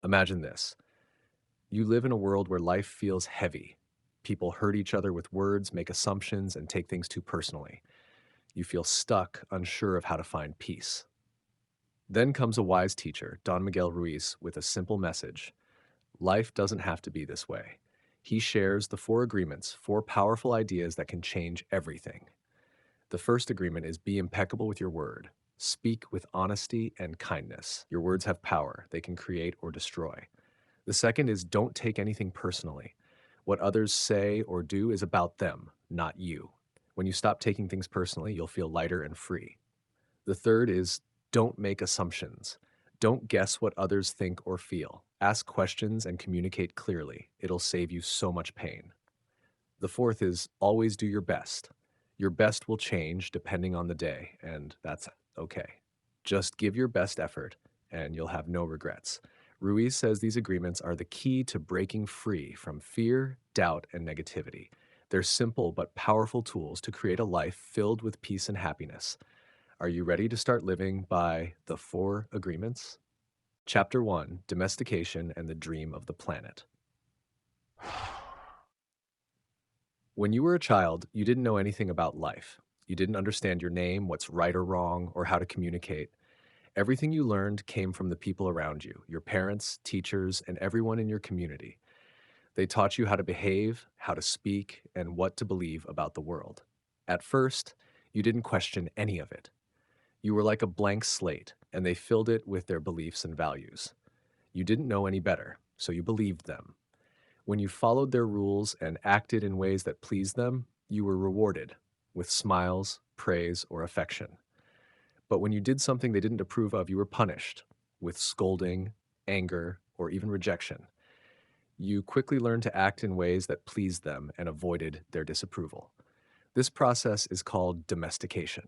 Imagine this. You live in a world where life feels heavy. People hurt each other with words, make assumptions, and take things too personally. You feel stuck, unsure of how to find peace. Then comes a wise teacher, Don Miguel Ruiz, with a simple message. Life doesn't have to be this way. He shares the four agreements, four powerful ideas that can change everything. The first agreement is be impeccable with your word. Speak with honesty and kindness. Your words have power. They can create or destroy. The second is don't take anything personally. What others say or do is about them, not you. When you stop taking things personally, you'll feel lighter and free. The third is don't make assumptions. Don't guess what others think or feel. Ask questions and communicate clearly. It'll save you so much pain. The fourth is always do your best. Your best will change depending on the day, and that's okay. Just give your best effort, and you'll have no regrets. Ruiz says these agreements are the key to breaking free from fear, doubt, and negativity. They're simple but powerful tools to create a life filled with peace and happiness. Are you ready to start living by the four agreements? Chapter 1: Domestication and the Dream of the Planet. When you were a child, you didn't know anything about life. You didn't understand your name, what's right or wrong, or how to communicate. Everything you learned came from the people around you, your parents, teachers, and everyone in your community. They taught you how to behave, how to speak, and what to believe about the world. At first, you didn't question any of it. You were like a blank slate, and they filled it with their beliefs and values. You didn't know any better, so you believed them. When you followed their rules and acted in ways that pleased them, you were rewarded with smiles, praise, or affection. But when you did something they didn't approve of, you were punished with scolding, anger, or even rejection. You quickly learned to act in ways that pleased them and avoided their disapproval. This process is called domestication.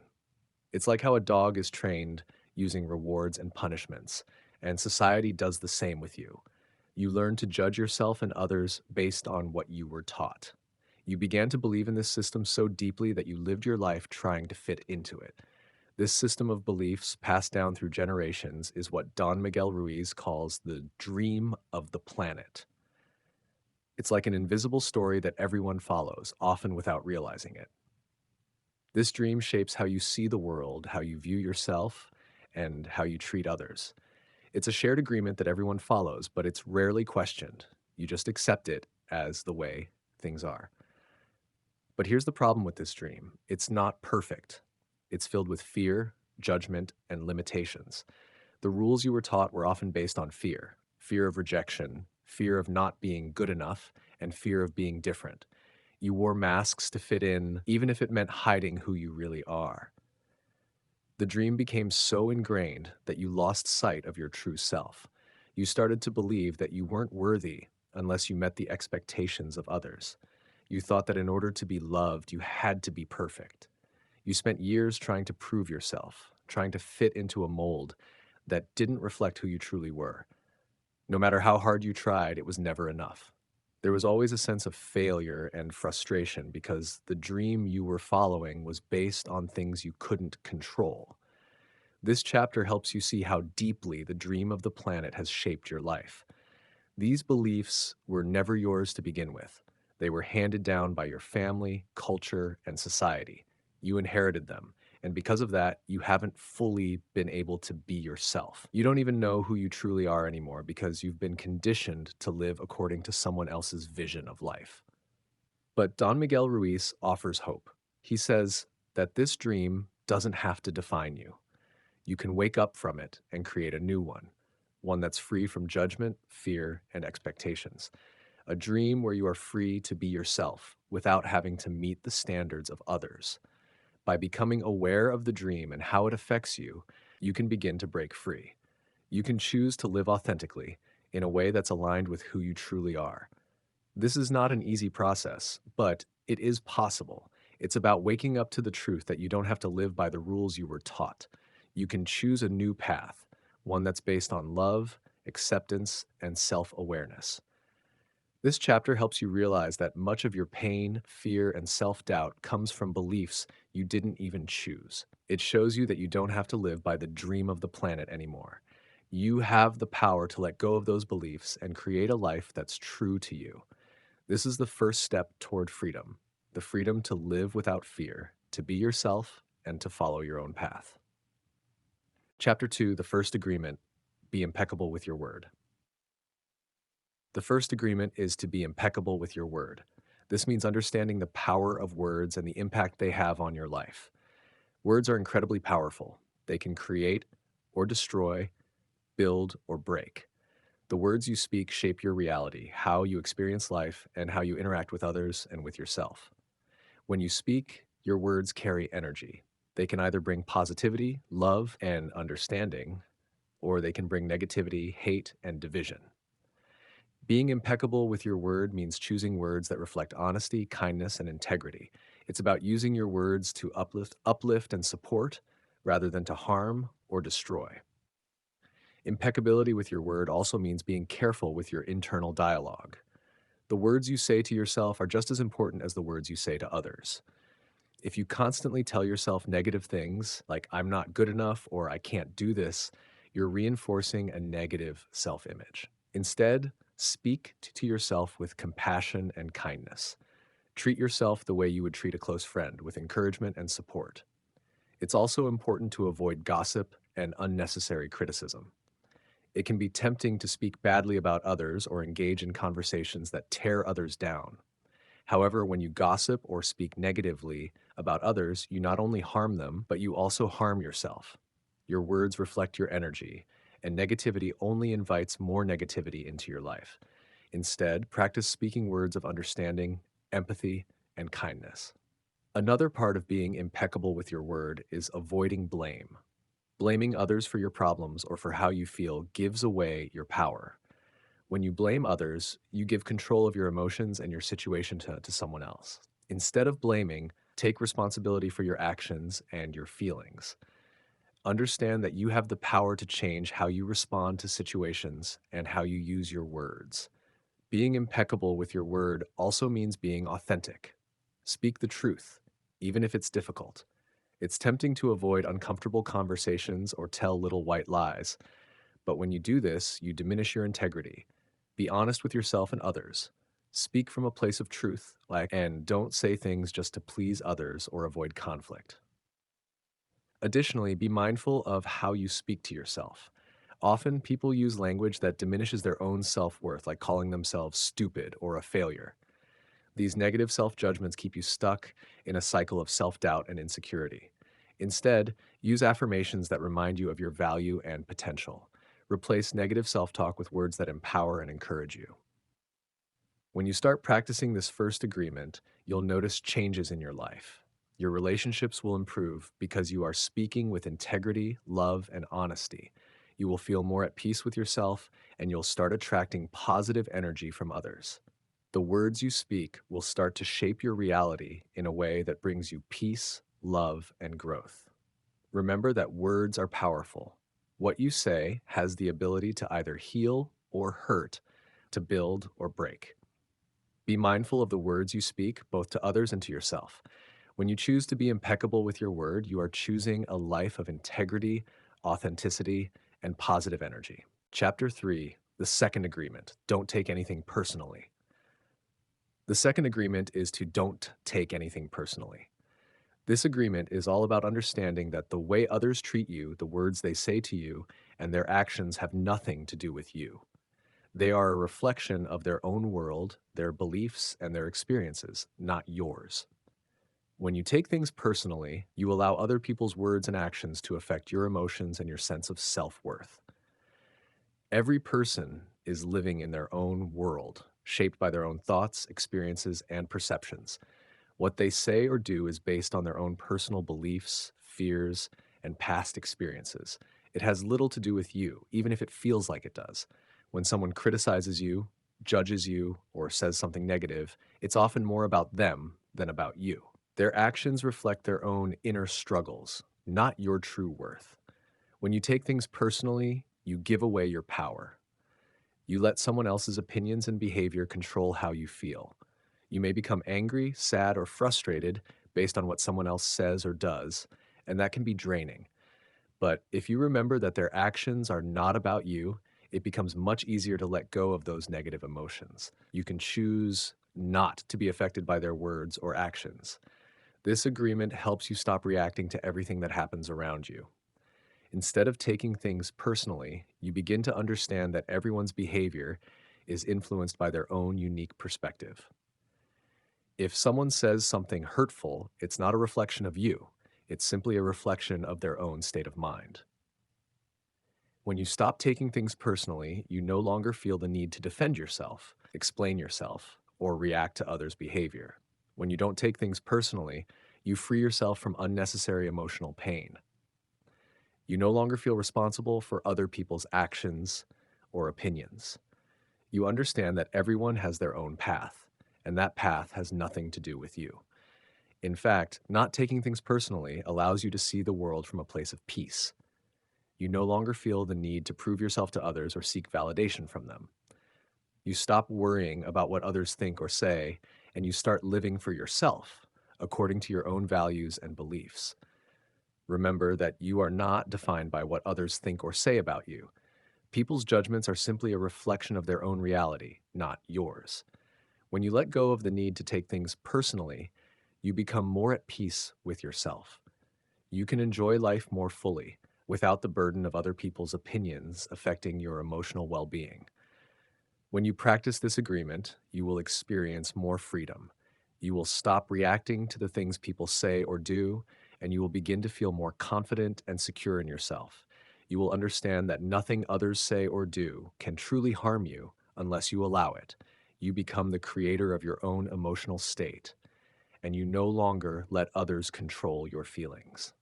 It's like how a dog is trained using rewards and punishments, and society does the same with you. You learn to judge yourself and others based on what you were taught. You began to believe in this system so deeply that you lived your life trying to fit into it. This system of beliefs passed down through generations is what Don Miguel Ruiz calls the dream of the planet. It's like an invisible story that everyone follows, often without realizing it. This dream shapes how you see the world, how you view yourself, and how you treat others. It's a shared agreement that everyone follows, but it's rarely questioned. You just accept it as the way things are. But here's the problem with this dream. It's not perfect. It's filled with fear, judgment, and limitations. The rules you were taught were often based on fear, fear of rejection, fear of not being good enough, and fear of being different. You wore masks to fit in, even if it meant hiding who you really are. The dream became so ingrained that you lost sight of your true self. You started to believe that you weren't worthy unless you met the expectations of others. You thought that in order to be loved, you had to be perfect. You spent years trying to prove yourself, trying to fit into a mold that didn't reflect who you truly were. No matter how hard you tried, it was never enough. There was always a sense of failure and frustration because the dream you were following was based on things you couldn't control. This chapter helps you see how deeply the dream of the planet has shaped your life. These beliefs were never yours to begin with. They were handed down by your family, culture, and society. You inherited them, and because of that, you haven't fully been able to be yourself. You don't even know who you truly are anymore because you've been conditioned to live according to someone else's vision of life. But Don Miguel Ruiz offers hope. He says that this dream doesn't have to define you. You can wake up from it and create a new one that's free from judgment, fear, and expectations. A dream where you are free to be yourself without having to meet the standards of others. By becoming aware of the dream and how it affects you, you can begin to break free. You can choose to live authentically in a way that's aligned with who you truly are. This is not an easy process, but it is possible. It's about waking up to the truth that you don't have to live by the rules you were taught. You can choose a new path, one that's based on love, acceptance, and self-awareness. This chapter helps you realize that much of your pain, fear, and self-doubt comes from beliefs you didn't even choose. It shows you that you don't have to live by the dream of the planet anymore. You have the power to let go of those beliefs and create a life that's true to you. This is the first step toward freedom, the freedom to live without fear, to be yourself, and to follow your own path. Chapter 2, the first agreement: be impeccable with your word. The first agreement is to be impeccable with your word. This means understanding the power of words and the impact they have on your life. Words are incredibly powerful. They can create or destroy, build or break. The words you speak shape your reality, how you experience life, and how you interact with others and with yourself. When you speak, your words carry energy. They can either bring positivity, love, and understanding, or they can bring negativity, hate, and division. Being impeccable with your word means choosing words that reflect honesty, kindness, and integrity. It's about using your words to uplift and support rather than to harm or destroy. Impeccability with your word also means being careful with your internal dialogue. The words you say to yourself are just as important as the words you say to others. If you constantly tell yourself negative things like, I'm not good enough or I can't do this, you're reinforcing a negative self image. Instead, speak to yourself with compassion and kindness. Treat yourself the way you would treat a close friend, with encouragement and support. It's also important to avoid gossip and unnecessary criticism. It can be tempting to speak badly about others or engage in conversations that tear others down. However, when you gossip or speak negatively about others, you not only harm them, but you also harm yourself. Your words reflect your energy, and negativity only invites more negativity into your life. Instead, practice speaking words of understanding, empathy, and kindness. Another part of being impeccable with your word is avoiding blame. Blaming others for your problems or for how you feel gives away your power. When you blame others, you give control of your emotions and your situation to someone else. Instead of blaming, take responsibility for your actions and your feelings. Understand that you have the power to change how you respond to situations and how you use your words. Being impeccable with your word also means being authentic. Speak the truth, even if it's difficult. It's tempting to avoid uncomfortable conversations or tell little white lies, but when you do this, you diminish your integrity. Be honest with yourself and others. Speak from a place of truth, and don't say things just to please others or avoid conflict. Additionally, be mindful of how you speak to yourself. Often, people use language that diminishes their own self-worth, like calling themselves stupid or a failure. These negative self-judgments keep you stuck in a cycle of self-doubt and insecurity. Instead, use affirmations that remind you of your value and potential. Replace negative self-talk with words that empower and encourage you. When you start practicing this first agreement, you'll notice changes in your life. Your relationships will improve because you are speaking with integrity, love, and honesty. You will feel more at peace with yourself, and you'll start attracting positive energy from others. The words you speak will start to shape your reality in a way that brings you peace, love, and growth. Remember that words are powerful. What you say has the ability to either heal or hurt, to build or break. Be mindful of the words you speak, both to others and to yourself. When you choose to be impeccable with your word, you are choosing a life of integrity, authenticity, and positive energy. Chapter 3, the second agreement: don't take anything personally. The second agreement is to don't take anything personally. This agreement is all about understanding that the way others treat you, the words they say to you, and their actions have nothing to do with you. They are a reflection of their own world, their beliefs, and their experiences, not yours. When you take things personally, you allow other people's words and actions to affect your emotions and your sense of self-worth. Every person is living in their own world, shaped by their own thoughts, experiences, and perceptions. What they say or do is based on their own personal beliefs, fears, and past experiences. It has little to do with you, even if it feels like it does. When someone criticizes you, judges you, or says something negative, it's often more about them than about you. Their actions reflect their own inner struggles, not your true worth. When you take things personally, you give away your power. You let someone else's opinions and behavior control how you feel. You may become angry, sad, or frustrated based on what someone else says or does, and that can be draining. But if you remember that their actions are not about you, it becomes much easier to let go of those negative emotions. You can choose not to be affected by their words or actions. This agreement helps you stop reacting to everything that happens around you. Instead of taking things personally, you begin to understand that everyone's behavior is influenced by their own unique perspective. If someone says something hurtful, it's not a reflection of you. It's simply a reflection of their own state of mind. When you stop taking things personally, you no longer feel the need to defend yourself, explain yourself, or react to others' behavior. When you don't take things personally, you free yourself from unnecessary emotional pain. You no longer feel responsible for other people's actions or opinions. You understand that everyone has their own path, and that path has nothing to do with you. In fact, not taking things personally allows you to see the world from a place of peace. You no longer feel the need to prove yourself to others or seek validation from them. You stop worrying about what others think or say, and you start living for yourself, according to your own values and beliefs. Remember that you are not defined by what others think or say about you. People's judgments are simply a reflection of their own reality, not yours. When you let go of the need to take things personally, you become more at peace with yourself. You can enjoy life more fully, without the burden of other people's opinions affecting your emotional well being. When you practice this agreement, you will experience more freedom. You will stop reacting to the things people say or do, and you will begin to feel more confident and secure in yourself. You will understand that nothing others say or do can truly harm you unless you allow it. You become the creator of your own emotional state, and you no longer let others control your feelings.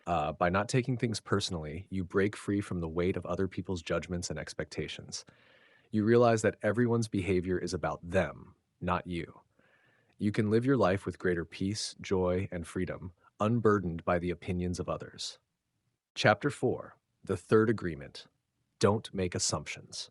By not taking things personally, you break free from the weight of other people's judgments and expectations. You realize that everyone's behavior is about them, not you. You can live your life with greater peace, joy, and freedom, unburdened by the opinions of others. Chapter 4: The Third Agreement: Don't Make Assumptions.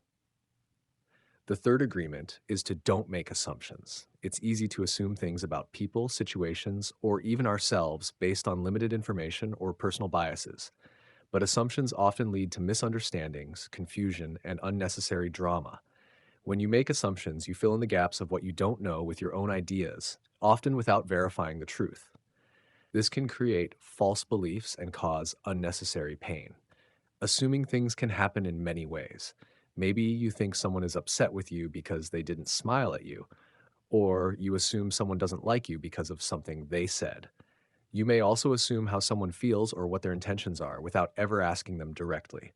The third agreement is to don't make assumptions. It's easy to assume things about people, situations, or even ourselves based on limited information or personal biases. But assumptions often lead to misunderstandings, confusion, and unnecessary drama. When you make assumptions, you fill in the gaps of what you don't know with your own ideas, often without verifying the truth. This can create false beliefs and cause unnecessary pain. Assuming things can happen in many ways. Maybe you think someone is upset with you because they didn't smile at you, or you assume someone doesn't like you because of something they said. You may also assume how someone feels or what their intentions are without ever asking them directly.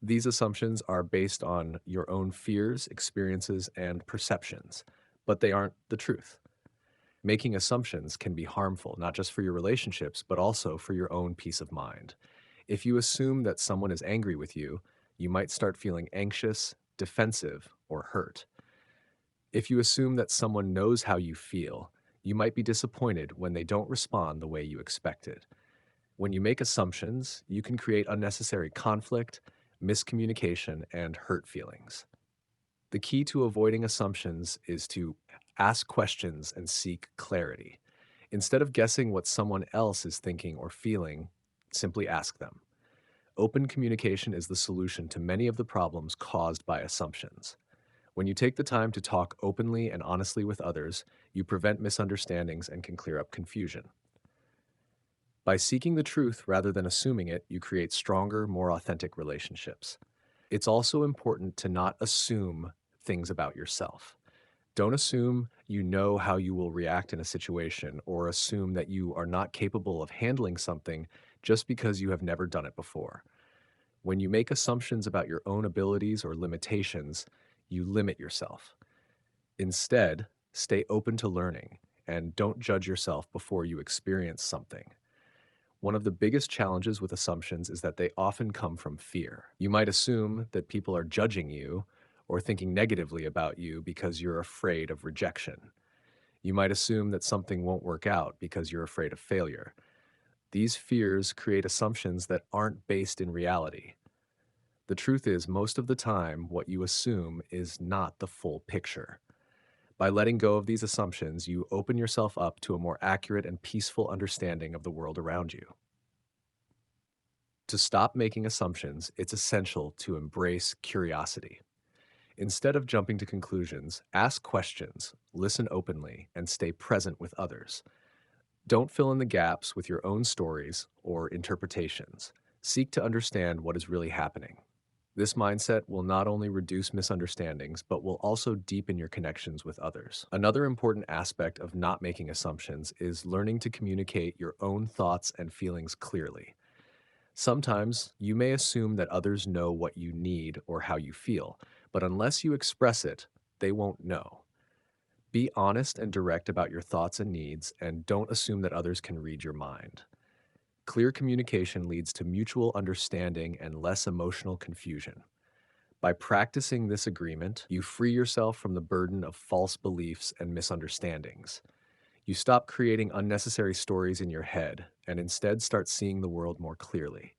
These assumptions are based on your own fears, experiences, and perceptions, but they aren't the truth. Making assumptions can be harmful, not just for your relationships, but also for your own peace of mind. If you assume that someone is angry with you, you might start feeling anxious, defensive, or hurt. If you assume that someone knows how you feel, you might be disappointed when they don't respond the way you expected. When you make assumptions, you can create unnecessary conflict, miscommunication, and hurt feelings. The key to avoiding assumptions is to ask questions and seek clarity. Instead of guessing what someone else is thinking or feeling, simply ask them. Open communication is the solution to many of the problems caused by assumptions. When you take the time to talk openly and honestly with others, you prevent misunderstandings and can clear up confusion. By seeking the truth rather than assuming it, you create stronger, more authentic relationships. It's also important to not assume things about yourself. Don't assume you know how you will react in a situation or assume that you are not capable of handling something just because you have never done it before. When you make assumptions about your own abilities or limitations, you limit yourself. Instead, stay open to learning and don't judge yourself before you experience something. One of the biggest challenges with assumptions is that they often come from fear. You might assume that people are judging you or thinking negatively about you because you're afraid of rejection. You might assume that something won't work out because you're afraid of failure. These fears create assumptions that aren't based in reality. The truth is, most of the time, what you assume is not the full picture. By letting go of these assumptions, you open yourself up to a more accurate and peaceful understanding of the world around you. To stop making assumptions, it's essential to embrace curiosity. Instead of jumping to conclusions, ask questions, listen openly, and stay present with others. Don't fill in the gaps with your own stories or interpretations. Seek to understand what is really happening. This mindset will not only reduce misunderstandings, but will also deepen your connections with others. Another important aspect of not making assumptions is learning to communicate your own thoughts and feelings clearly. Sometimes you may assume that others know what you need or how you feel, but unless you express it, they won't know. Be honest and direct about your thoughts and needs, and don't assume that others can read your mind. Clear communication leads to mutual understanding and less emotional confusion. By practicing this agreement, you free yourself from the burden of false beliefs and misunderstandings. You stop creating unnecessary stories in your head and instead start seeing the world more clearly.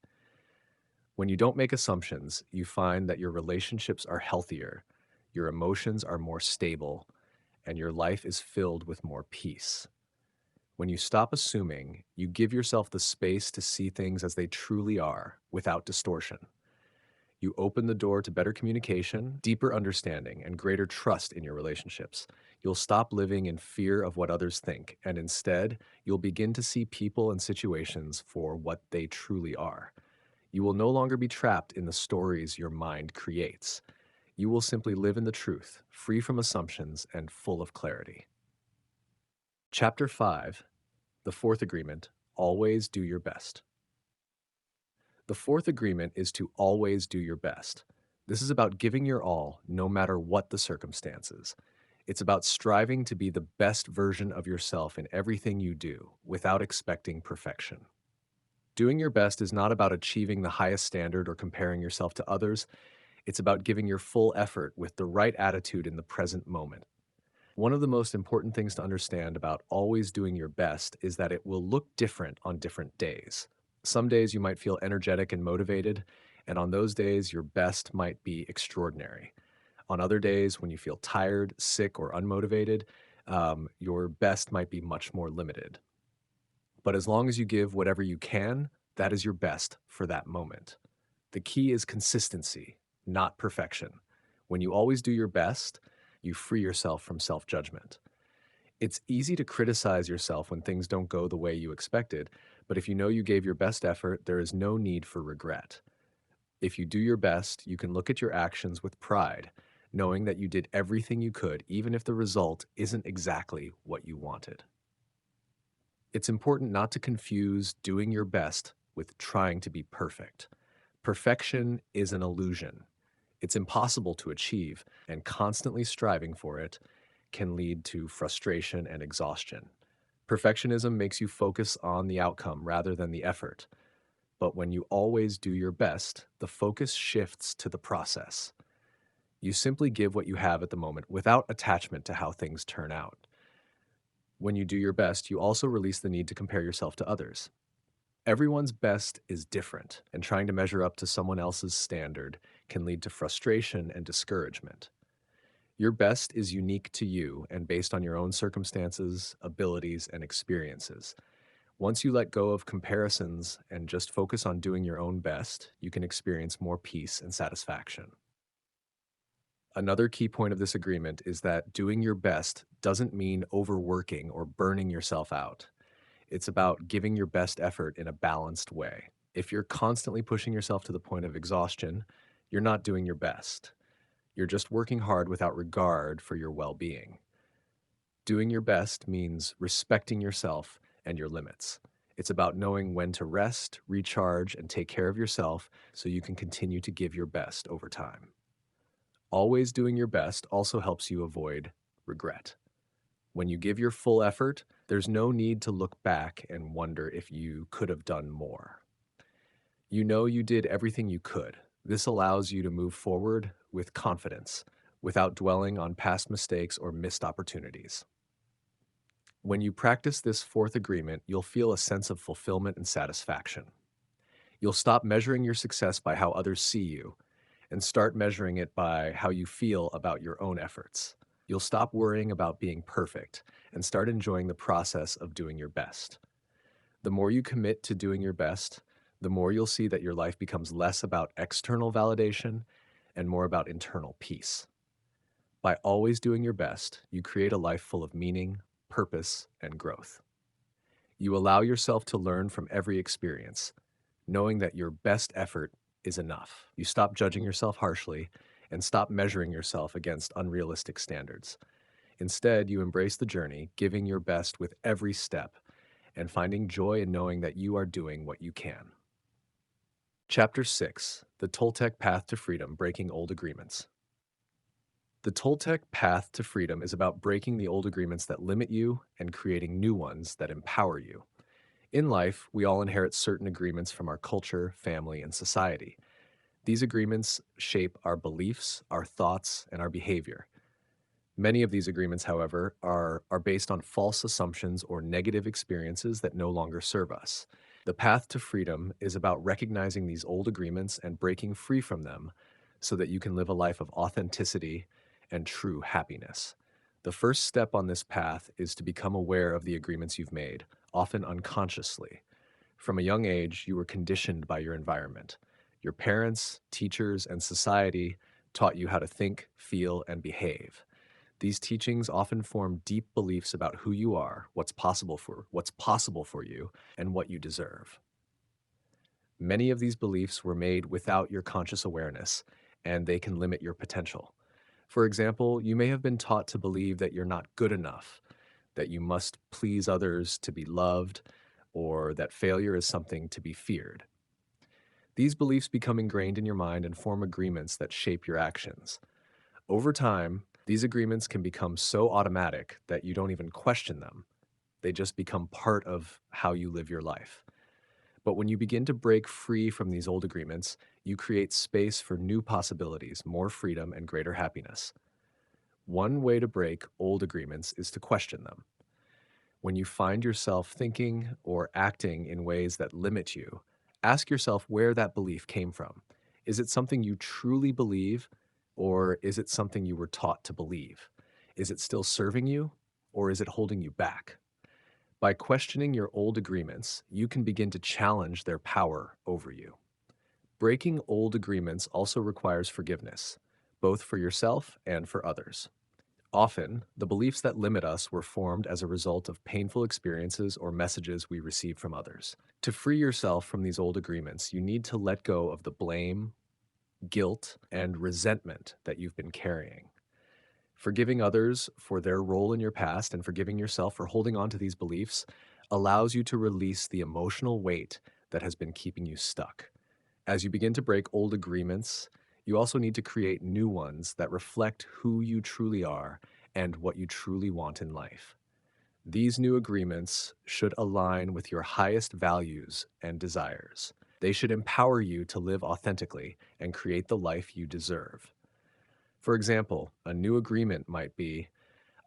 When you don't make assumptions, you find that your relationships are healthier, your emotions are more stable, and your life is filled with more peace. When you stop assuming, you give yourself the space to see things as they truly are, without distortion. You open the door to better communication, deeper understanding, and greater trust in your relationships. You'll stop living in fear of what others think, and instead, you'll begin to see people and situations for what they truly are. You will no longer be trapped in the stories your mind creates. You will simply live in the truth, free from assumptions and full of clarity. Chapter 5, the fourth agreement: always do your best. The fourth agreement is to always do your best. This is about giving your all, no matter what the circumstances. It's about striving to be the best version of yourself in everything you do, without expecting perfection. Doing your best is not about achieving the highest standard or comparing yourself to others. It's about giving your full effort with the right attitude in the present moment. One of the most important things to understand about always doing your best is that it will look different on different days. Some days you might feel energetic and motivated, and on those days, your best might be extraordinary. On other days, when you feel tired, sick, or unmotivated, your best might be much more limited. But as long as you give whatever you can, that is your best for that moment. The key is consistency, not perfection. When you always do your best, you free yourself from self-judgment. It's easy to criticize yourself when things don't go the way you expected, but if you know you gave your best effort, there is no need for regret. If you do your best, you can look at your actions with pride, knowing that you did everything you could, even if the result isn't exactly what you wanted. It's important not to confuse doing your best with trying to be perfect. Perfection is an illusion. It's impossible to achieve, and constantly striving for it can lead to frustration and exhaustion. Perfectionism makes you focus on the outcome rather than the effort. But when you always do your best, the focus shifts to the process. You simply give what you have at the moment without attachment to how things turn out. When you do your best, you also release the need to compare yourself to others. Everyone's best is different, and trying to measure up to someone else's standard can lead to frustration and discouragement. Your best is unique to you and based on your own circumstances, abilities, and experiences. Once you let go of comparisons and just focus on doing your own best, you can experience more peace and satisfaction. Another key point of this agreement is that doing your best doesn't mean overworking or burning yourself out. It's about giving your best effort in a balanced way. If you're constantly pushing yourself to the point of exhaustion, you're not doing your best. You're just working hard without regard for your well-being. Doing your best means respecting yourself and your limits. It's about knowing when to rest, recharge, and take care of yourself so you can continue to give your best over time. Always doing your best also helps you avoid regret. When you give your full effort, there's no need to look back and wonder if you could have done more. You know you did everything you could. This allows you to move forward with confidence, without dwelling on past mistakes or missed opportunities. When you practice this fourth agreement, you'll feel a sense of fulfillment and satisfaction. You'll stop measuring your success by how others see you and start measuring it by how you feel about your own efforts. You'll stop worrying about being perfect and start enjoying the process of doing your best. The more you commit to doing your best, the more you'll see that your life becomes less about external validation and more about internal peace. By always doing your best, you create a life full of meaning, purpose, and growth. You allow yourself to learn from every experience, knowing that your best effort is enough. You stop judging yourself harshly and stop measuring yourself against unrealistic standards. Instead, you embrace the journey, giving your best with every step and finding joy in knowing that you are doing what you can. Chapter 6: The Toltec Path to Freedom: Breaking Old Agreements. The Toltec path to freedom is about breaking the old agreements that limit you and creating new ones that empower you. In life, we all inherit certain agreements from our culture, family, and society. These agreements shape our beliefs, our thoughts, and our behavior. Many of these agreements, however, are based on false assumptions or negative experiences that no longer serve us. The path to freedom is about recognizing these old agreements and breaking free from them so that you can live a life of authenticity and true happiness. The first step on this path is to become aware of the agreements you've made, often unconsciously. From a young age, you were conditioned by your environment. Your parents, teachers, and society taught you how to think, feel, and behave. These teachings often form deep beliefs about who you are, what's possible for you, and what you deserve. Many of these beliefs were made without your conscious awareness, and they can limit your potential. For example, you may have been taught to believe that you're not good enough, that you must please others to be loved, or that failure is something to be feared. These beliefs become ingrained in your mind and form agreements that shape your actions. Over time, these agreements can become so automatic that you don't even question them. They just become part of how you live your life. But when you begin to break free from these old agreements, you create space for new possibilities, more freedom, and greater happiness. One way to break old agreements is to question them. When you find yourself thinking or acting in ways that limit you, ask yourself where that belief came from. Is it something you truly believe, or is it something you were taught to believe? Is it still serving you, or is it holding you back? By questioning your old agreements, you can begin to challenge their power over you. Breaking old agreements also requires forgiveness, both for yourself and for others. Often, the beliefs that limit us were formed as a result of painful experiences or messages we received from others. To free yourself from these old agreements, you need to let go of the blame, guilt, and resentment that you've been carrying. Forgiving others for their role in your past and forgiving yourself for holding on to these beliefs allows you to release the emotional weight that has been keeping you stuck. As you begin to break old agreements, you also need to create new ones that reflect who you truly are and what you truly want in life. These new agreements should align with your highest values and desires. They should empower you to live authentically and create the life you deserve. For example, a new agreement might be,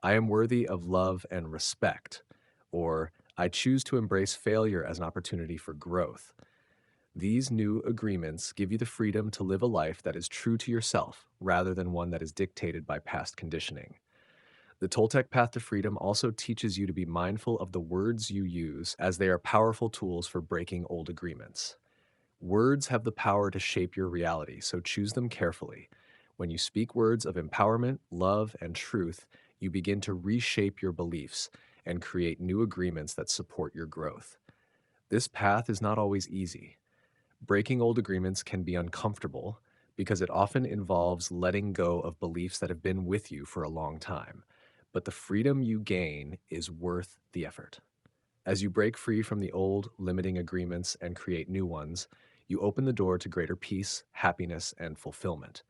I am worthy of love and respect, or I choose to embrace failure as an opportunity for growth. These new agreements give you the freedom to live a life that is true to yourself rather than one that is dictated by past conditioning. The Toltec Path to Freedom also teaches you to be mindful of the words you use, as they are powerful tools for breaking old agreements. Words have the power to shape your reality, so choose them carefully. When you speak words of empowerment, love, and truth, you begin to reshape your beliefs and create new agreements that support your growth. This path is not always easy. Breaking old agreements can be uncomfortable because it often involves letting go of beliefs that have been with you for a long time. But the freedom you gain is worth the effort. As you break free from the old limiting agreements and create new ones, you open the door to greater peace, happiness, and fulfillment.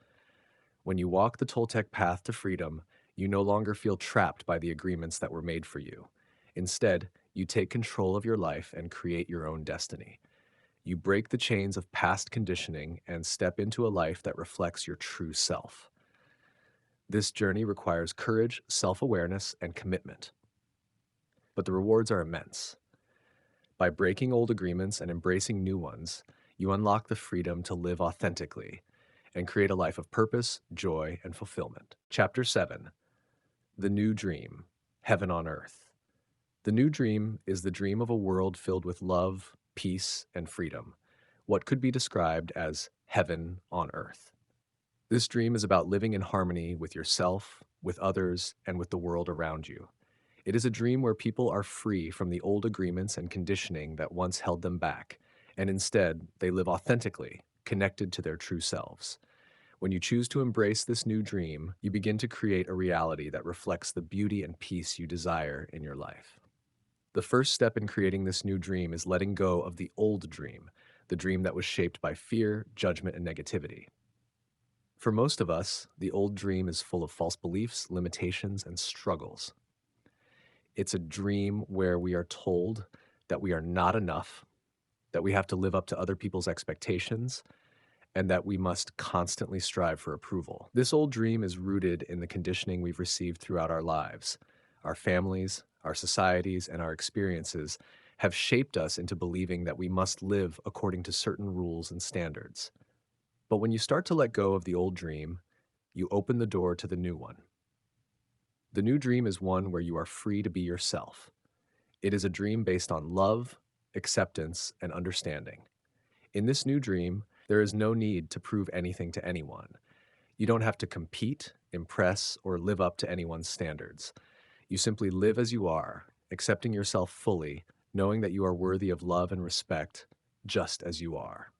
When you walk the Toltec path to freedom, you no longer feel trapped by the agreements that were made for you. Instead, you take control of your life and create your own destiny. You break the chains of past conditioning and step into a life that reflects your true self. This journey requires courage, self-awareness, and commitment. But the rewards are immense. By breaking old agreements and embracing new ones, you unlock the freedom to live authentically and create a life of purpose, joy, and fulfillment. Chapter 7: The New Dream: Heaven on Earth. The new dream is the dream of a world filled with love, peace, and freedom. what could be described as heaven on earth. This dream is about living in harmony with yourself, with others, and with the world around you. It is a dream where people are free from the old agreements and conditioning that once held them back, and instead, they live authentically, connected to their true selves. When you choose to embrace this new dream, you begin to create a reality that reflects the beauty and peace you desire in your life. The first step in creating this new dream is letting go of the old dream, the dream that was shaped by fear, judgment, and negativity. For most of us, the old dream is full of false beliefs, limitations, and struggles. It's a dream where we are told that we are not enough, that we have to live up to other people's expectations, and that we must constantly strive for approval. This old dream is rooted in the conditioning we've received throughout our lives. Our families, our societies, and our experiences have shaped us into believing that we must live according to certain rules and standards. But when you start to let go of the old dream, you open the door to the new one. The new dream is one where you are free to be yourself. It is a dream based on love, acceptance, and understanding. In this new dream, there is no need to prove anything to anyone. You don't have to compete, impress, or live up to anyone's standards. You simply live as you are, accepting yourself fully, knowing that you are worthy of love and respect just as you are.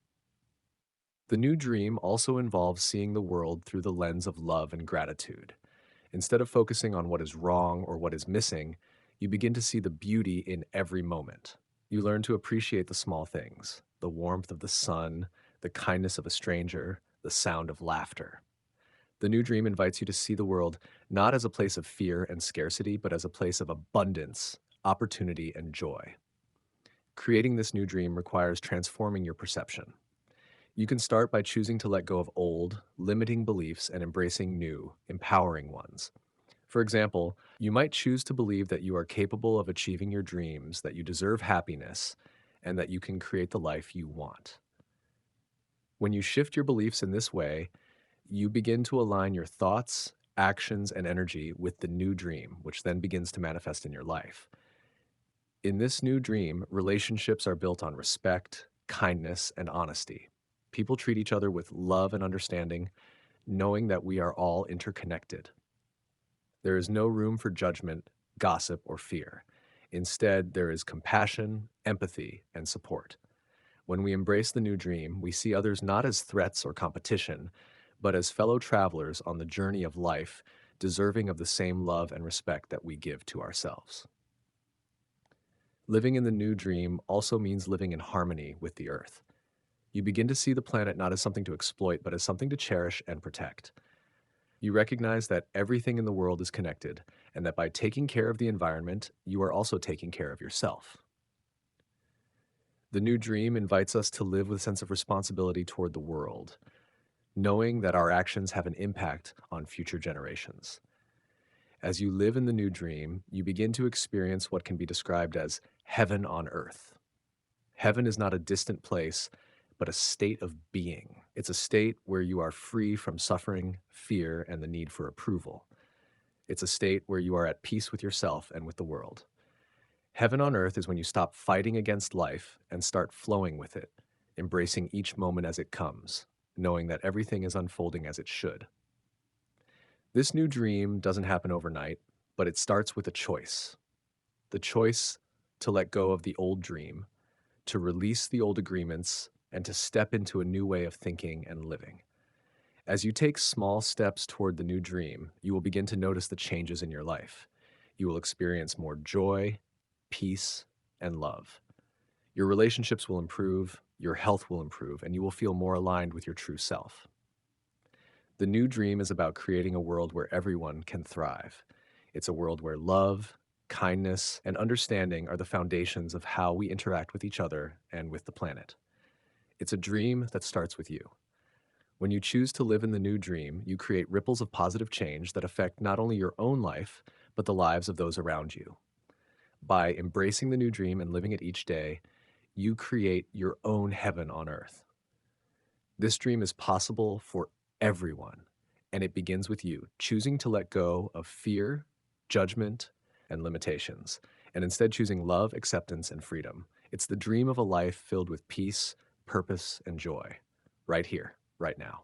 The new dream also involves seeing the world through the lens of love and gratitude. Instead of focusing on what is wrong or what is missing, you begin to see the beauty in every moment. You learn to appreciate the small things, the warmth of the sun, the kindness of a stranger, the sound of laughter. The new dream invites you to see the world not as a place of fear and scarcity, but as a place of abundance, opportunity, and joy. Creating this new dream requires transforming your perception. You can start by choosing to let go of old, limiting beliefs and embracing new, empowering ones. For example, you might choose to believe that you are capable of achieving your dreams, that you deserve happiness, and that you can create the life you want. When you shift your beliefs in this way, you begin to align your thoughts, actions, and energy with the new dream, which then begins to manifest in your life. In this new dream, relationships are built on respect, kindness, and honesty. People treat each other with love and understanding, knowing that we are all interconnected. There is no room for judgment, gossip, or fear. Instead, there is compassion, empathy, and support. When we embrace the new dream, we see others not as threats or competition, but as fellow travelers on the journey of life, deserving of the same love and respect that we give to ourselves. Living in the new dream also means living in harmony with the earth. You begin to see the planet not as something to exploit, but as something to cherish and protect. You recognize that everything in the world is connected, and that by taking care of the environment, you are also taking care of yourself. The new dream invites us to live with a sense of responsibility toward the world, knowing that our actions have an impact on future generations. As you live in the new dream, you begin to experience what can be described as heaven on earth. Heaven is not a distant place, but a state of being. It's a state where you are free from suffering, fear, and the need for approval. It's a state where you are at peace with yourself and with the world. Heaven on earth is when you stop fighting against life and start flowing with it, embracing each moment as it comes, knowing that everything is unfolding as it should. This new dream doesn't happen overnight, but it starts with a choice. The choice to let go of the old dream, to release the old agreements, and to step into a new way of thinking and living. As you take small steps toward the new dream, you will begin to notice the changes in your life. You will experience more joy, peace, and love. Your relationships will improve, your health will improve, and you will feel more aligned with your true self. The new dream is about creating a world where everyone can thrive. It's a world where love, kindness, and understanding are the foundations of how we interact with each other and with the planet. It's a dream that starts with you. When you choose to live in the new dream, you create ripples of positive change that affect not only your own life, but the lives of those around you. By embracing the new dream and living it each day, you create your own heaven on earth. This dream is possible for everyone, and it begins with you choosing to let go of fear, judgment, and limitations, and instead choosing love, acceptance, and freedom. It's the dream of a life filled with peace, purpose, and joy right here, right now.